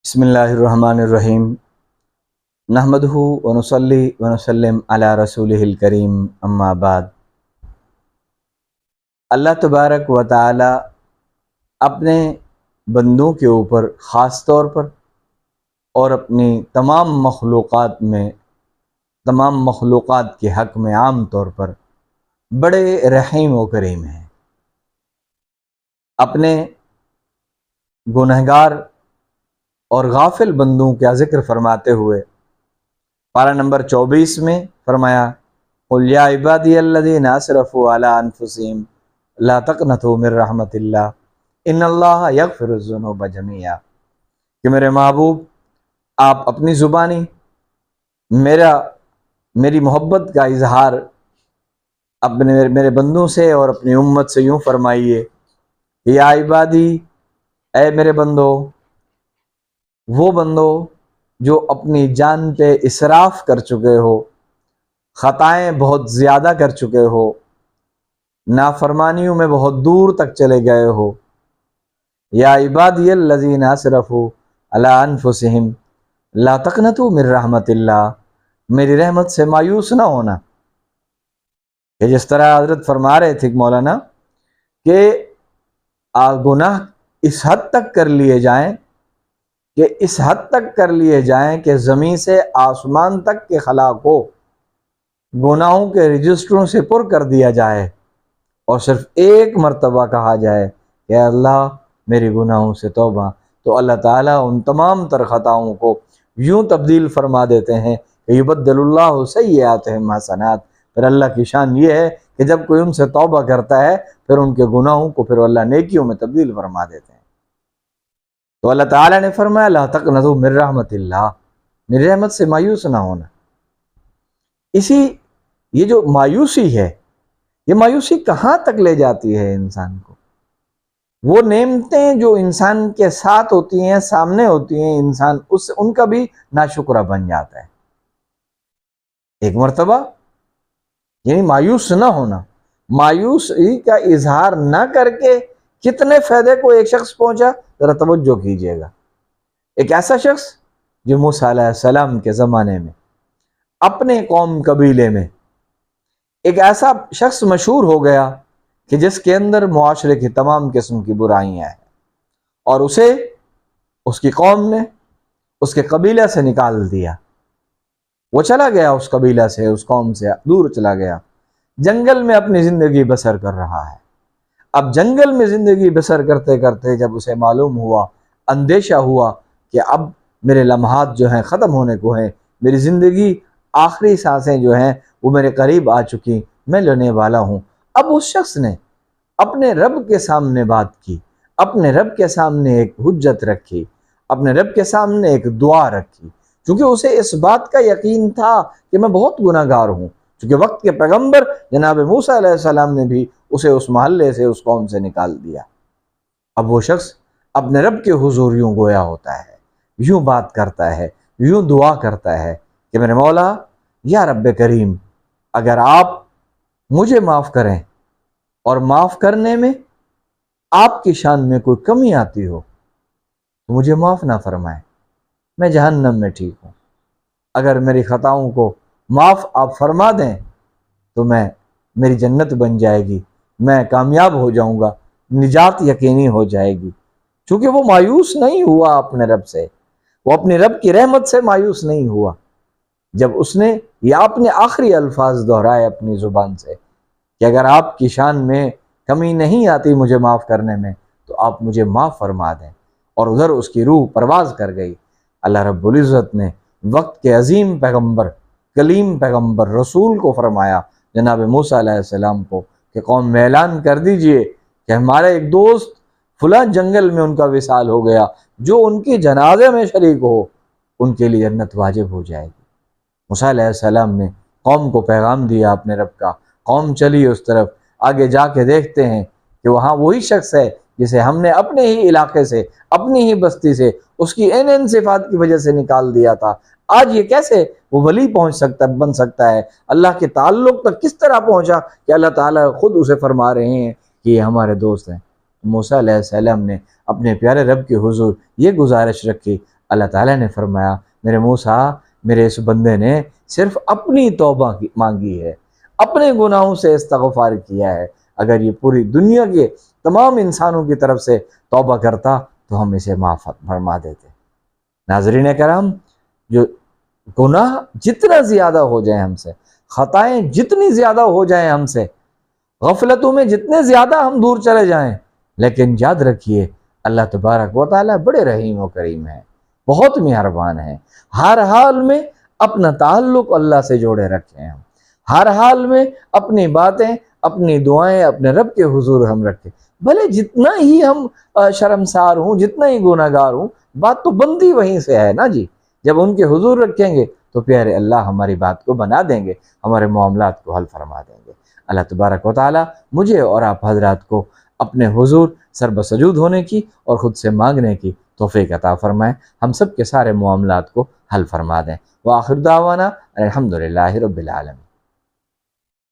بسم اللہ الرحمن الرحیم نحمدہ ونصلی ونسلم علی رسولہ الکریم اما بعد۔ اللہ تبارک و تعالی اپنے بندوں کے اوپر خاص طور پر اور اپنی تمام مخلوقات کے حق میں عام طور پر بڑے رحیم و کریم ہیں۔ اپنے گنہگار اور غافل بندوں کا ذکر فرماتے ہوئے پارہ نمبر 24 میں فرمایا، قُلْ يَا عِبَادِيَ الَّذِينَ أَسْرَفُوا عَلَىٰ أَنفُسِهِمْ لَا تَقْنَطُوا مِن رَحْمَتِ اللَّهِ إِنَّ اللَّهَ يَغْفِرُ الذُّنُوبَ جَمِيعًا، کہ میرے محبوب آپ اپنی زبانی میری محبت کا اظہار میرے بندوں سے اور اپنی امت سے یوں فرمائیے، یا عبادی، اے میرے بندو، وہ بندو جو اپنی جان پہ اسراف کر چکے ہو، خطائیں بہت زیادہ کر چکے ہو، نافرمانیوں میں بہت دور تک چلے گئے ہو۔ یا عبادی الذین اسرفوا علی انفسہم لا تقنطوا من رحمت اللہ، میری رحمت سے مایوس نہ ہونا۔ کہ جس طرح حضرت فرما رہے تھے مولانا کہ گناہ اس حد تک کر لیے جائیں کہ زمین سے آسمان تک کے خلا کو گناہوں کے رجسٹروں سے پر کر دیا جائے، اور صرف ایک مرتبہ کہا جائے کہ اللہ میری گناہوں سے توبہ، تو اللہ تعالیٰ ان تمام تر خطاؤں کو یوں تبدیل فرما دیتے ہیں کہ یبدل اللہ سیئاتہم حسنات۔ پھر اللہ کی شان یہ ہے کہ جب کوئی ان سے توبہ کرتا ہے پھر ان کے گناہوں کو پھر اللہ نیکیوں میں تبدیل فرما دیتے ہیں۔ تو اللہ تعالیٰ نے فرمایا لا تقنطوا من رحمت اللہ، میری رحمت سے مایوس نہ ہونا۔ یہ جو مایوسی ہے، یہ مایوسی کہاں تک لے جاتی ہے انسان کو؟ وہ نعمتیں جو انسان کے ساتھ ہوتی ہیں، سامنے ہوتی ہیں، انسان ان کا بھی ناشکرہ بن جاتا ہے۔ ایک مرتبہ یعنی مایوس نہ ہونا، مایوسی کا اظہار نہ کر کے کتنے فائدے کو ایک شخص پہنچا، ذرا توجہ کیجئے گا۔ ایک ایسا شخص جو موسیٰ علیہ السلام کے زمانے میں اپنے قوم قبیلے میں ایک ایسا شخص مشہور ہو گیا کہ جس کے اندر معاشرے کی تمام قسم کی برائیاں ہیں، اور اسے اس کی قوم نے اس کے قبیلے سے نکال دیا۔ وہ چلا گیا اس قبیلہ سے، اس قوم سے دور چلا گیا، جنگل میں اپنی زندگی بسر کر رہا ہے۔ اب جنگل میں زندگی بسر کرتے کرتے جب اسے معلوم ہوا، اندیشہ ہوا کہ اب میرے لمحات جو ہیں ختم ہونے کو ہیں، میری زندگی آخری سانسیں جو ہیں وہ میرے قریب آ چکی، میں لینے والا ہوں۔ اب اس شخص نے اپنے رب کے سامنے بات کی، اپنے رب کے سامنے ایک حجت رکھی، اپنے رب کے سامنے ایک دعا رکھی، کیونکہ اسے اس بات کا یقین تھا کہ میں بہت گناہ گار ہوں، چونکہ وقت کے پیغمبر جناب موسیٰ علیہ السلام نے بھی اسے اس محلے سے، اس قوم سے نکال دیا۔ اب وہ شخص اپنے رب کے حضور یوں گویا ہوتا ہے، یوں بات کرتا ہے، یوں دعا کرتا ہے کہ میرے مولا یا رب کریم، اگر آپ مجھے معاف کریں اور معاف کرنے میں آپ کی شان میں کوئی کمی آتی ہو تو مجھے معاف نہ فرمائیں، میں جہنم میں ٹھیک ہوں۔ اگر میری خطاؤں کو معاف آپ فرما دیں تو میری جنت بن جائے گی، میں کامیاب ہو جاؤں گا، نجات یقینی ہو جائے گی۔ چونکہ وہ مایوس نہیں ہوا اپنے رب سے، وہ اپنے رب کی رحمت سے مایوس نہیں ہوا۔ جب اس نے یہ اپنے آخری الفاظ دہرائے اپنی زبان سے کہ اگر آپ کی شان میں کمی نہیں آتی مجھے معاف کرنے میں تو آپ مجھے معاف فرما دیں، اور ادھر اس کی روح پرواز کر گئی۔ اللہ رب العزت نے وقت کے عظیم پیغمبر، کلیم پیغمبر، رسول کو فرمایا، جناب موسیٰ علیہ السلام کو، کہ قوم میں اعلان کر دیجئے کہ ہمارے ایک دوست فلاں جنگل میں ان کا وصال ہو گیا، جو ان کی جنازے میں شریک ہو ان کے لیے جنت واجب ہو جائے گی۔ موسیٰ علیہ السلام نے قوم کو پیغام دیا اپنے رب کا، قوم چلی اس طرف۔ آگے جا کے دیکھتے ہیں کہ وہاں وہی شخص ہے جسے ہم نے اپنے ہی علاقے سے، اپنی ہی بستی سے، اس کی ان صفات کی وجہ سے نکال دیا تھا۔ آج یہ کیسے وہ ولی بن سکتا ہے؟ اللہ کے تعلق تک کس طرح پہنچا کہ اللہ تعالیٰ خود اسے فرما رہے ہیں کہ یہ ہمارے دوست ہیں۔ موسیٰ علیہ السلام نے اپنے پیارے رب کے حضور یہ گزارش رکھی، اللہ تعالیٰ نے فرمایا میرے موسیٰ میرے اس بندے نے صرف اپنی توبہ مانگی ہے، اپنے گناہوں سے استغفار کیا ہے، اگر یہ پوری دنیا کے تمام انسانوں کی طرف سے توبہ کرتا تو ہم اسے معاف فرما دیتے۔ ناظرین کرام، جو گناہ جتنا زیادہ ہو جائیں ہم سے، خطائیں جتنی زیادہ ہو جائیں ہم سے، غفلتوں میں جتنے زیادہ ہم دور چلے جائیں، لیکن یاد رکھیے اللہ تبارک و تعالیٰ بڑے رحیم و کریم ہیں، بہت مہربان ہیں۔ ہر حال میں اپنا تعلق اللہ سے جوڑے رکھیں ہم، ہر حال میں اپنی باتیں، اپنی دعائیں اپنے رب کے حضور ہم رکھیں، بھلے جتنا ہی ہم شرمسار ہوں، جتنا ہی گناہ گار ہوں، بات تو بندی وہیں سے ہے نا جی۔ جب ان کے حضور رکھیں گے تو پیارے اللہ ہماری بات کو بنا دیں گے، ہمارے معاملات کو حل فرما دیں گے۔ اللہ تبارک و تعالیٰ مجھے اور آپ حضرات کو اپنے حضور سر بسجود ہونے کی اور خود سے مانگنے کی توفیق عطا فرمائیں، ہم سب کے سارے معاملات کو حل فرما دیں۔ وآخر دعوانا الحمدللہ رب العالمین۔